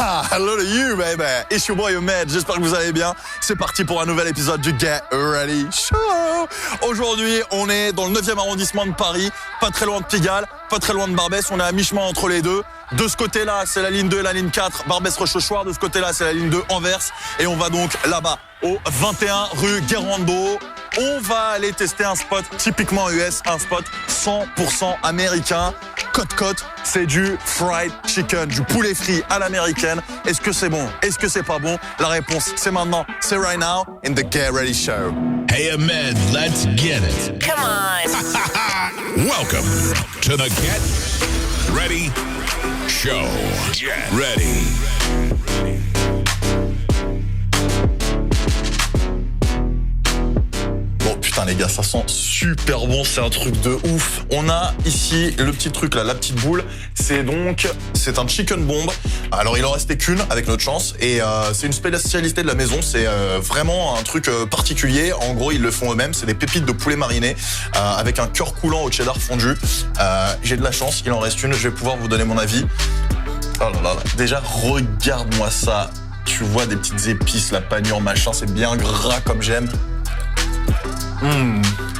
Hello to you, baby. It's your boy Ahmed. J'espère que vous allez bien. C'est parti pour un nouvel épisode du Get Ready Show. Aujourd'hui, on est dans le 9e arrondissement de Paris, pas très loin de Pigalle, pas très loin de Barbès. On est à mi-chemin entre les deux. De ce côté-là, c'est la ligne 2 et la ligne 4, Barbès-Rochechouart. De ce côté-là, c'est la ligne 2, Anvers. Et on va donc là-bas, au 21 rue Guérando. On va aller tester un spot typiquement US, un spot 100% américain. Côte-côte, c'est du fried chicken, du poulet frit à l'américaine. Est-ce que c'est bon? Est-ce que c'est pas bon? La réponse, c'est maintenant. C'est right now in the Get Ready Show. Hey, Ahmed, let's get it. Come on. Welcome to the Get Ready Show. Get ready. Putain les gars, ça sent super bon, c'est un truc de ouf. On a ici le petit truc là, la petite boule. C'est un chicken bomb. Alors il en restait qu'une avec notre chance et c'est une spécialité de la maison. C'est vraiment un truc particulier. En gros ils le font eux-mêmes. C'est des pépites de poulet mariné avec un cœur coulant au cheddar fondu. J'ai de la chance, il en reste une. Je vais pouvoir vous donner mon avis. Oh là là, déjà regarde-moi ça. Tu vois des petites épices, la panure machin, c'est bien gras comme j'aime.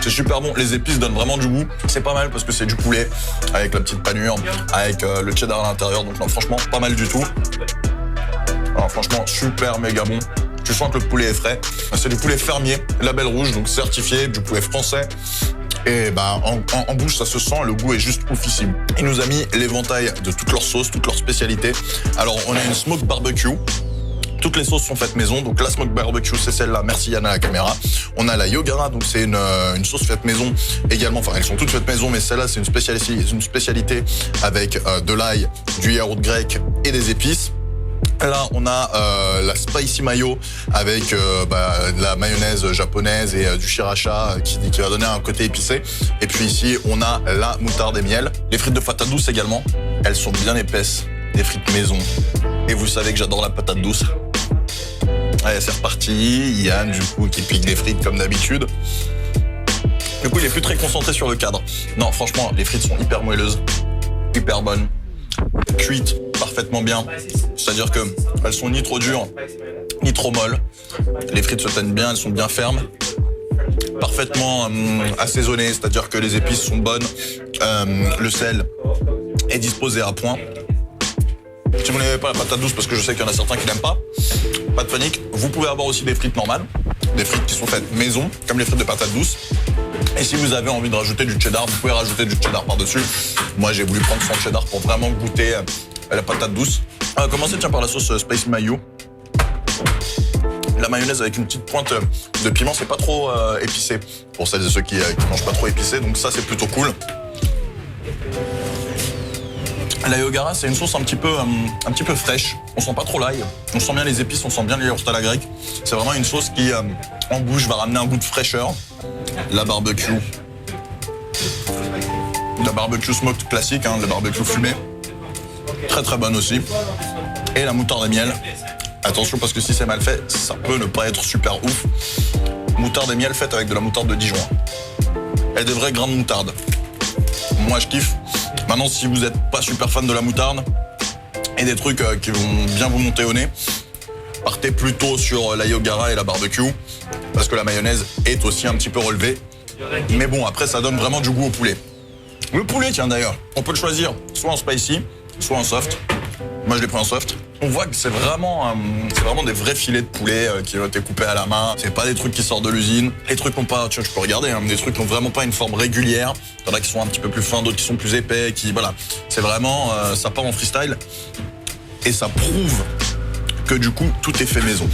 C'est super bon, les épices donnent vraiment du goût. C'est pas mal parce que c'est du poulet avec la petite panure, avec le cheddar à l'intérieur. Donc non, franchement, pas mal du tout. Alors, franchement, super méga bon. Tu sens que le poulet est frais. C'est du poulet fermier, label rouge, donc certifié, du poulet français. Et bah en bouche, ça se sent, le goût est juste oufissime. Il nous a mis l'éventail de toutes leurs sauces, toutes leurs spécialités. Alors, on a une smoke barbecue. Toutes les sauces sont faites maison, donc la smoke barbecue c'est celle-là, merci Yann à la caméra. On a la Yogara, donc c'est une sauce faite maison également, enfin elles sont toutes faites maison, mais celle-là c'est une spécialité avec de l'ail, du yaourt grec et des épices. Là, on a la spicy mayo avec de la mayonnaise japonaise et du sriracha qui va donner un côté épicé. Et puis ici, on a la moutarde et miel. Les frites de patate douce également, elles sont bien épaisses, des frites maison. Et vous savez que j'adore la patate douce. Allez, c'est reparti. Yann, du coup, qui pique des frites comme d'habitude. Du coup, il est plus très concentré sur le cadre. Non, franchement, les frites sont hyper moelleuses, hyper bonnes, cuites parfaitement bien. C'est-à-dire que elles sont ni trop dures, ni trop molles. Les frites se tiennent bien, elles sont bien fermes. Parfaitement assaisonnées, c'est-à-dire que les épices sont bonnes. Le sel est disposé à point. Si vous n'aimez pas la patate douce, parce que je sais qu'il y en a certains qui n'aiment pas de panique. Vous pouvez avoir aussi des frites normales, des frites qui sont faites maison, comme les frites de patate douce. Et si vous avez envie de rajouter du cheddar, vous pouvez rajouter du cheddar par-dessus. Moi, j'ai voulu prendre son cheddar pour vraiment goûter la patate douce. On va commencer par la sauce spicy mayo. La mayonnaise avec une petite pointe de piment, c'est pas trop épicé pour celles et ceux qui mangent pas trop épicé, donc ça c'est plutôt cool. La Yogara, c'est une sauce un petit peu fraîche. On sent pas trop l'ail. On sent bien les épices, on sent bien les yaourts à la grecque. C'est vraiment une sauce qui, en bouche, va ramener un goût de fraîcheur. La barbecue. La barbecue smoked classique, le barbecue fumé. Très très bonne aussi. Et la moutarde et miel. Attention parce que si c'est mal fait, ça peut ne pas être super ouf. Moutarde et miel faite avec de la moutarde de Dijon. Et des vrais grains de moutarde. Moi je kiffe. Maintenant, si vous n'êtes pas super fan de la moutarde et des trucs qui vont bien vous monter au nez, partez plutôt sur la Yogara et la barbecue parce que la mayonnaise est aussi un petit peu relevée. Mais bon, après, ça donne vraiment du goût au poulet. Le poulet, tiens d'ailleurs, on peut le choisir soit en spicy, soit en soft. Moi, je l'ai pris en soft. On voit que c'est vraiment des vrais filets de poulet qui ont été coupés à la main. C'est pas des trucs qui sortent de l'usine. Les trucs n'ont pas, tu peux regarder, des trucs qui n'ont vraiment pas une forme régulière. Il y en a qui sont un petit peu plus fins, d'autres qui sont plus épais, voilà. C'est vraiment, ça part en freestyle. Et ça prouve que du coup, tout est fait maison.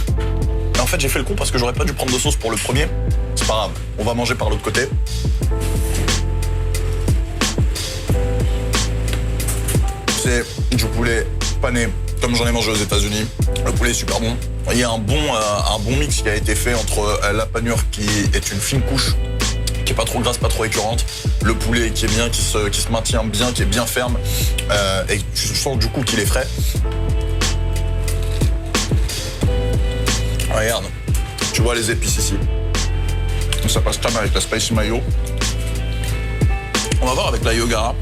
Et en fait, j'ai fait le coup parce que j'aurais pas dû prendre de sauce pour le premier. C'est pas grave, on va manger par l'autre côté. C'est du poulet pané, comme j'en ai mangé aux États-Unis. Le poulet est super bon. Il y a un bon mix qui a été fait entre la panure qui est une fine couche, qui est pas trop grasse, pas trop écœurante, le poulet qui est bien, qui se maintient bien, qui est bien ferme, et tu sens du coup qu'il est frais. Regarde, tu vois les épices ici. Ça passe très bien avec la spicy mayo. On va voir avec la Yogara,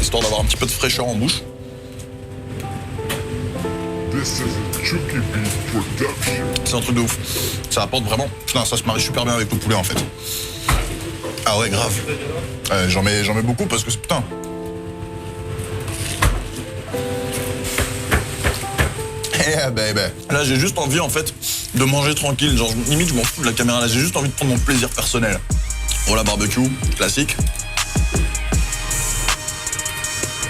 histoire d'avoir un petit peu de fraîcheur en bouche. C'est un truc de ouf. Ça apporte vraiment... Putain, ça se marie super bien avec le poulet, en fait. Ah ouais, grave. J'en mets beaucoup parce que c'est... Putain. Là, j'ai juste envie, en fait, de manger tranquille. Genre, limite, je m'en fous de la caméra. Là, j'ai juste envie de prendre mon plaisir personnel. Voilà, barbecue, classique.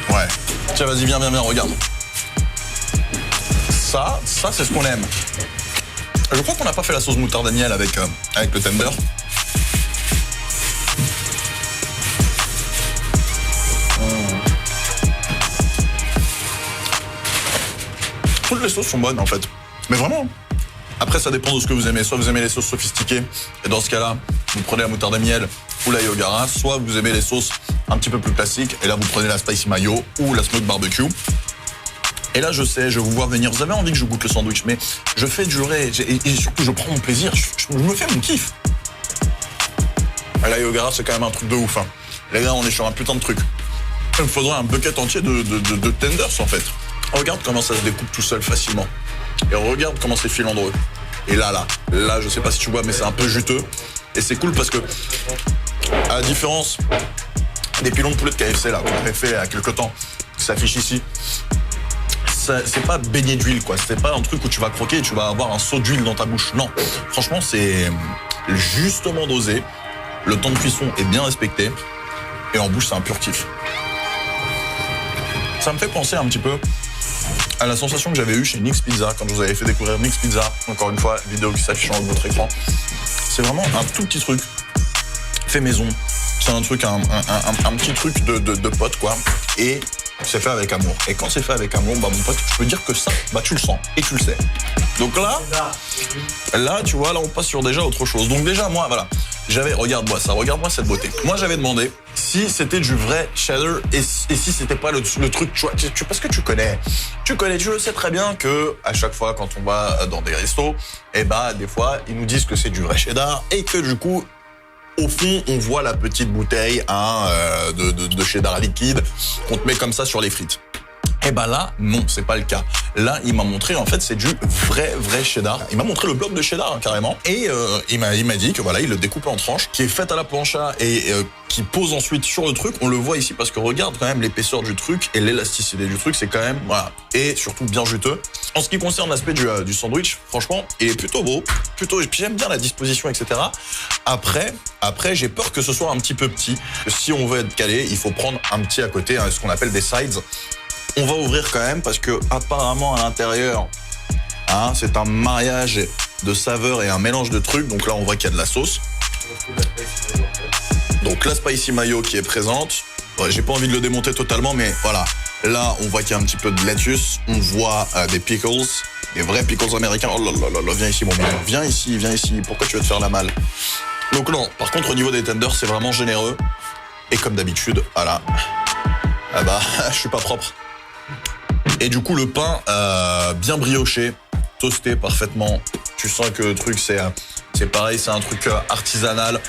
Ouais. Tiens, vas-y, viens, regarde. Ça, c'est ce qu'on aime. Je crois qu'on n'a pas fait la sauce moutarde à miel avec le tender. Toutes les sauces sont bonnes, en fait. Mais vraiment. Après, ça dépend de ce que vous aimez. Soit vous aimez les sauces sophistiquées, et dans ce cas-là, vous prenez la moutarde à miel ou la yogara. Soit vous aimez les sauces un petit peu plus classiques, et là, vous prenez la spicy mayo ou la smoked barbecue. Et là, je sais, je vous vois venir. Vous avez envie que je goûte le sandwich, mais je fais durer. Et surtout, je prends mon plaisir. Je me fais mon kiff. Et la yogara, c'est quand même un truc de ouf. Hein. Les gars, on est sur un putain de truc. Il me faudrait un bucket entier de tenders, en fait. Regarde comment ça se découpe tout seul facilement. Et regarde comment c'est filandreux. Et là, je sais pas si tu vois, mais c'est un peu juteux. Et c'est cool parce que, à la différence des pilons de poulet de KFC, là, qu'on avait fait il y a quelques temps, qui s'affiche ici, c'est pas baigné d'huile, quoi. C'est pas un truc où tu vas croquer et tu vas avoir un seau d'huile dans ta bouche. Non. Franchement, c'est justement dosé. Le temps de cuisson est bien respecté. Et en bouche, c'est un pur kiff. Ça me fait penser un petit peu à la sensation que j'avais eue chez Nick's Pizza, quand je vous avais fait découvrir Nick's Pizza. Encore une fois, vidéo qui s'affiche en haut de votre écran. C'est vraiment un tout petit truc fait maison. C'est un truc, un petit truc de pote, quoi. Et c'est fait avec amour. Et quand c'est fait avec amour, bah mon pote, je peux dire que ça, bah tu le sens et tu le sais. Donc là, tu vois, là on passe sur déjà autre chose. Donc déjà, moi, voilà, regarde-moi ça, regarde-moi cette beauté. Moi, j'avais demandé si c'était du vrai cheddar et si c'était pas le truc, parce que tu le sais très bien que à chaque fois quand on va dans des restos, et bah des fois ils nous disent que c'est du vrai cheddar et que du coup, au fond, on voit la petite bouteille de cheddar liquide qu'on te met comme ça sur les frites. Et ben là, non, c'est pas le cas. Là, il m'a montré, en fait, c'est du vrai cheddar. Il m'a montré le bloc de cheddar, hein, carrément. Et il m'a dit que voilà, il le découpe en tranches, qui est faite à la plancha et qui pose ensuite sur le truc. On le voit ici parce que regarde quand même l'épaisseur du truc et l'élasticité du truc, c'est quand même, voilà. Et surtout bien juteux. En ce qui concerne l'aspect du sandwich, franchement, il est plutôt beau. J'aime bien la disposition, etc. Après, j'ai peur que ce soit un petit peu petit. Si on veut être calé, il faut prendre un petit à côté, hein, ce qu'on appelle des sides. On va ouvrir quand même parce que apparemment à l'intérieur, hein, c'est un mariage de saveurs et un mélange de trucs. Donc là, on voit qu'il y a de la sauce. Donc la spicy mayo qui est présente. Ouais, j'ai pas envie de le démonter totalement, mais voilà. Là, on voit qu'il y a un petit peu de lettuce. On voit des pickles, des vrais pickles américains. Oh là là là, viens ici, mon bien. Viens ici. Pourquoi tu veux te faire la malle? Donc non, par contre, au niveau des tenders, c'est vraiment généreux. Et comme d'habitude, voilà. Ah bah, je suis pas propre. Et du coup, le pain bien brioché, toasté parfaitement. Tu sens que le truc, c'est pareil, c'est un truc artisanal.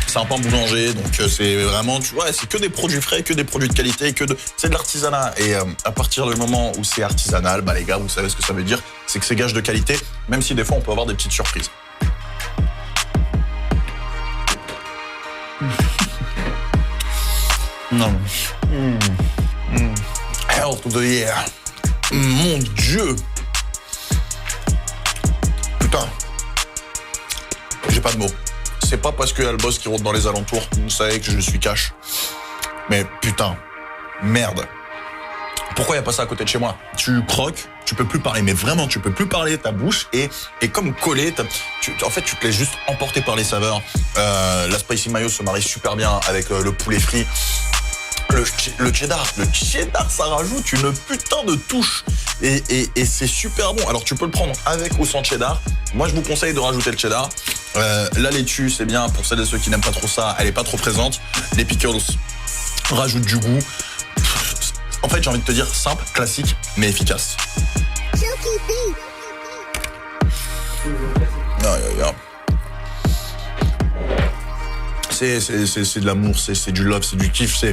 C'est un pain boulanger, donc c'est vraiment, tu vois, c'est que des produits frais, que des produits de qualité, c'est de l'artisanat. Et à partir du moment où c'est artisanal, bah les gars, vous savez ce que ça veut dire, c'est que c'est gage de qualité, même si des fois on peut avoir des petites surprises. Non. Health of the year. Mon Dieu. Putain. J'ai pas de mots. C'est pas parce qu'il y a le boss qui rôde dans les alentours, vous savez que je suis cash. Mais putain, merde. Pourquoi il n'y a pas ça à côté de chez moi? Tu croques, tu peux plus parler, mais vraiment, tu peux plus parler, ta bouche est comme collée. En fait, tu te laisses juste emporter par les saveurs. La spicy mayo se marie super bien avec le poulet frit. Le cheddar, ça rajoute une putain de touche et c'est super bon. Alors tu peux le prendre avec ou sans cheddar. Moi je vous conseille de rajouter le cheddar. La laitue c'est bien pour celles et ceux qui n'aiment pas trop ça, elle est pas trop présente. Les pickles rajoutent du goût. En fait j'ai envie de te dire simple, classique mais efficace. C'est de l'amour, c'est du love, c'est du kiff,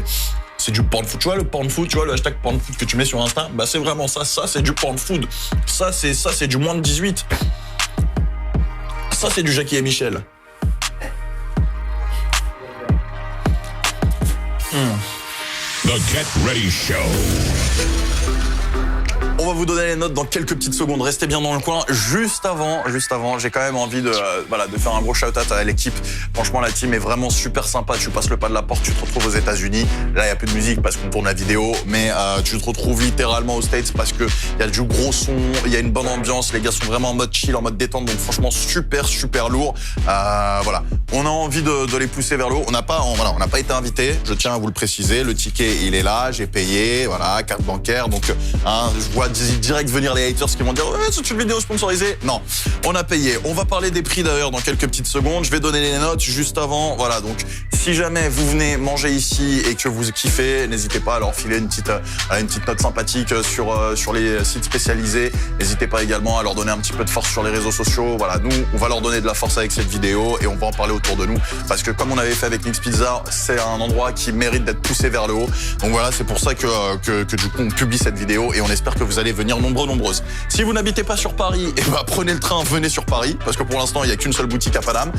c'est du porn food. Tu vois le porn food, tu vois le hashtag porn food que tu mets sur Insta, bah c'est vraiment ça. Ça c'est du porn food. Ça c'est du moins de 18. Ça c'est du Jackie et Michel. The Get Ready Show. On va vous donner les notes dans quelques petites secondes. Restez bien dans le coin. Juste avant, j'ai quand même envie de faire un gros shout-out à l'équipe. Franchement, la team est vraiment super sympa. Tu passes le pas de la porte, tu te retrouves aux États-Unis. Là, il y a plus de musique parce qu'on tourne la vidéo, mais tu te retrouves littéralement aux States parce que il y a du gros son, il y a une bonne ambiance. Les gars sont vraiment en mode chill, en mode détente. Donc franchement, super lourd. Voilà, on a envie de les pousser vers le haut. On n'a pas été invité. Je tiens à vous le préciser. Le ticket, il est là. J'ai payé. Voilà, carte bancaire. Donc, je vois direct venir les haters qui vont dire ouais, c'est une vidéo sponsorisée. Non, on a payé. On va parler des prix d'ailleurs dans quelques petites secondes. Je vais donner les notes juste avant. Voilà, donc si jamais vous venez manger ici et que vous kiffez, n'hésitez pas à leur filer une petite note sympathique sur les sites spécialisés. N'hésitez pas également à leur donner un petit peu de force sur les réseaux sociaux. Voilà, nous, on va leur donner de la force avec cette vidéo et on va en parler autour de nous parce que comme on avait fait avec Mix Pizza, c'est un endroit qui mérite d'être poussé vers le haut. Donc voilà, c'est pour ça que du coup on publie cette vidéo et on espère que vous allez venir nombreuses. Si vous n'habitez pas sur Paris, prenez le train, venez sur Paris, parce que pour l'instant, il n'y a qu'une seule boutique à Paname.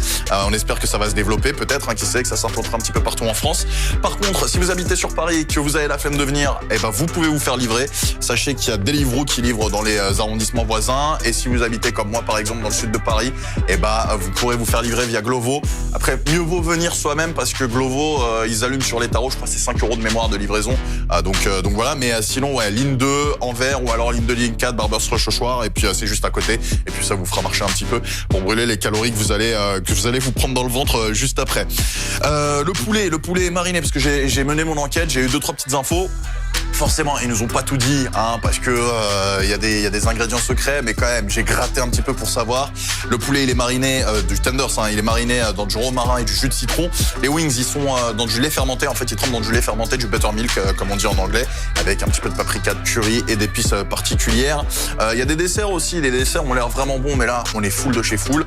On espère que ça va se développer, peut-être, qui sait, que ça s'implantera un petit peu partout en France. Par contre, si vous habitez sur Paris et que vous avez la flemme de venir, vous pouvez vous faire livrer. Sachez qu'il y a Deliveroo qui livre dans les arrondissements voisins. Et si vous habitez comme moi, par exemple, dans le sud de Paris, vous pourrez vous faire livrer via Glovo. Après, mieux vaut venir soi-même, parce que Glovo, ils allument sur les tarots, je crois que c'est 5 € de mémoire de livraison. Donc voilà, mais sinon, ligne 2, Anvers, ou alors ligne 2, ligne 4, Barbers Rochechouart, et puis c'est juste à côté, et puis ça vous fera marcher un petit peu pour brûler les calories que vous allez vous prendre dans le ventre juste après. Le poulet est mariné, parce que j'ai mené mon enquête, j'ai eu 2-3 petites infos. Forcément, ils nous ont pas tout dit, parce que il y a des ingrédients secrets, mais quand même, j'ai gratté un petit peu pour savoir. Le poulet, il est mariné du tenders, il est mariné dans du romarin et du jus de citron. Les wings, ils sont dans du lait fermenté. En fait, ils trempent dans du lait fermenté, du buttermilk, comme on dit en anglais, avec un petit peu de paprika, de curry et d'épices particulières. Il y a des desserts aussi. Les desserts ont l'air vraiment bons, mais là, on est full de chez full,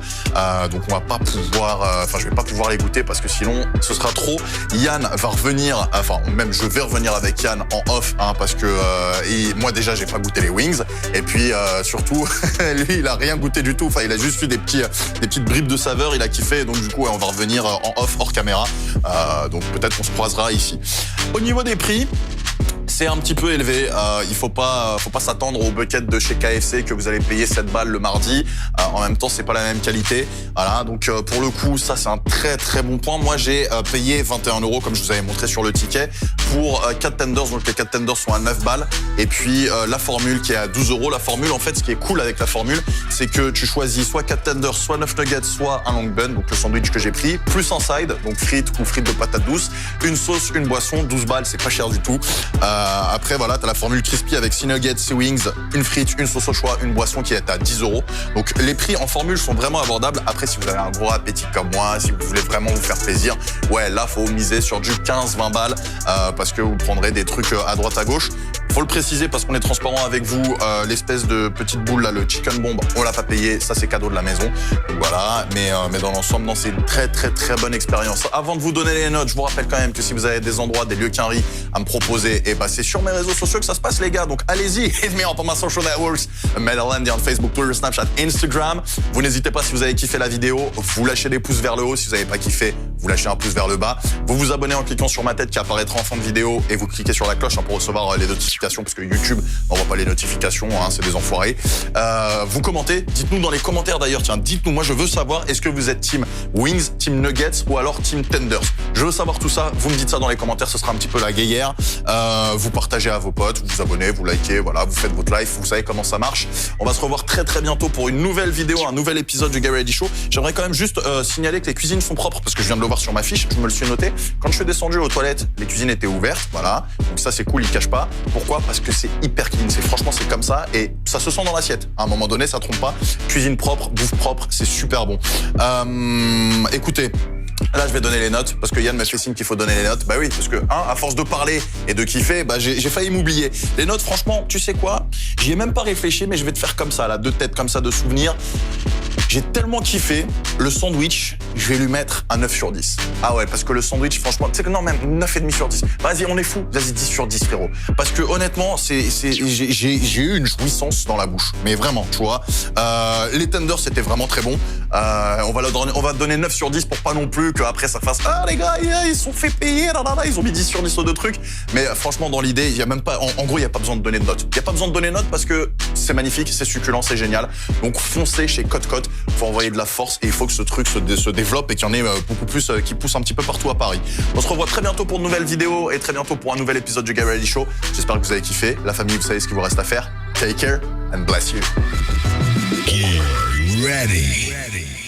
donc on va pas pouvoir. Je vais pas pouvoir les goûter parce que sinon, ce sera trop. Yann va revenir. Même je vais revenir avec Yann en off. Parce que moi déjà j'ai pas goûté les wings et puis surtout lui il a rien goûté du tout, il a juste eu des petites bribes de saveur, il a kiffé, donc du coup on va revenir en off hors caméra, donc peut-être qu'on se croisera ici. Au niveau des prix, c'est un petit peu élevé. Il faut pas s'attendre aux buckets de chez KFC que vous allez payer 7 balles le mardi. En même temps, c'est pas la même qualité. Voilà. Donc, pour le coup, ça, c'est un très bon point. Moi, j'ai payé 21 € comme je vous avais montré sur le ticket pour 4 tenders. Donc, les 4 tenders sont à 9 balles. Et puis, la formule qui est à 12 €. La formule, en fait, ce qui est cool avec la formule, c'est que tu choisis soit 4 tenders, soit 9 nuggets, soit un long bun. Donc, le sandwich que j'ai pris, plus un side, donc frites ou frites de patates douces, une sauce, une boisson, 12 balles, c'est pas cher du tout. Après, voilà, t'as la formule crispy avec 6 nuggets, 6 wings, une frite, une sauce au choix, une boisson qui est à 10 €. Donc, les prix en formule sont vraiment abordables. Après, si vous avez un gros appétit comme moi, si vous voulez vraiment vous faire plaisir, là, faut miser sur du 15-20 balles, parce que vous prendrez des trucs à droite à gauche. Faut le préciser parce qu'on est transparent avec vous, l'espèce de petite boule là, le chicken bomb, on l'a pas payé, ça c'est cadeau de la maison. Donc voilà, mais dans l'ensemble, non, c'est une très bonne expérience. Avant de vous donner les notes, je vous rappelle quand même que si vous avez des endroits, des lieux quinri à me proposer, c'est sur mes réseaux sociaux que ça se passe les gars. Donc allez-y, hit me up on my social networks, Metaland, on Facebook, Twitter, Snapchat, Instagram. Vous n'hésitez pas si vous avez kiffé la vidéo, vous lâchez des pouces vers le haut. Si vous n'avez pas kiffé, vous lâchez un pouce vers le bas. Vous vous abonnez en cliquant sur ma tête qui apparaîtra en fin de vidéo et vous cliquez sur la cloche pour recevoir les notifications parce que YouTube n'envoie pas les notifications, c'est des enfoirés. Vous commentez, dites-nous dans les commentaires d'ailleurs, dites-nous, moi je veux savoir, est-ce que vous êtes team wings, team nuggets ou alors team tenders? Je veux savoir tout ça, vous me dites ça dans les commentaires, ce sera un petit peu la guéguerre. Vous partagez à vos potes, vous vous abonnez, vous likez, voilà, vous faites votre live, vous savez comment ça marche. On va se revoir très bientôt pour une nouvelle vidéo, un nouvel épisode du Get Ready Show. J'aimerais quand même juste signaler que les cuisines sont propres parce que je viens de le voir sur ma fiche, je me le suis noté. Quand je suis descendu aux toilettes, les cuisines étaient ouvertes, voilà. Donc ça c'est cool, ils cachent pas. Pourquoi? Parce que c'est hyper clean, franchement c'est comme ça et ça se sent dans l'assiette. À un moment donné, ça trompe pas. Cuisine propre, bouffe propre, c'est super bon. Écoutez. Là, je vais donner les notes parce que Yann m'a fait signe qu'il faut donner les notes. Bah oui, parce que à force de parler et de kiffer, j'ai failli m'oublier. Les notes, franchement, tu sais quoi? J'y ai même pas réfléchi, mais je vais te faire comme ça, là, deux têtes comme ça de souvenirs. J'ai tellement kiffé le sandwich, je vais lui mettre un 9 sur 10. Ah ouais, parce que le sandwich, franchement, tu sais que non, même 9,5 sur 10. Vas-y, on est fou. Vas-y, 10 sur 10, frérot. Parce que honnêtement, j'ai eu une jouissance dans la bouche. Mais vraiment, tu vois. Les tenders, c'était vraiment très bon. On va donner 9 sur 10 pour pas non plus qu'après ça fasse ah les gars, ils sont fait payer, ils ont mis 10 sur 10 aux deux trucs. Mais franchement, dans l'idée, il y a même pas, en gros, il y a pas besoin de donner de notes. Il y a pas besoin de donner de notes parce que c'est magnifique, c'est succulent, c'est génial. Donc foncez chez Cote-Cote, faut envoyer de la force et il faut que ce truc se développe et qu'il y en ait beaucoup plus qui pousse un petit peu partout à Paris. On se revoit très bientôt pour de nouvelles vidéos et très bientôt pour un nouvel épisode du Get Ready Show. J'espère que vous avez kiffé. La famille, vous savez ce qu'il vous reste à faire. Take care and bless you. Get ready.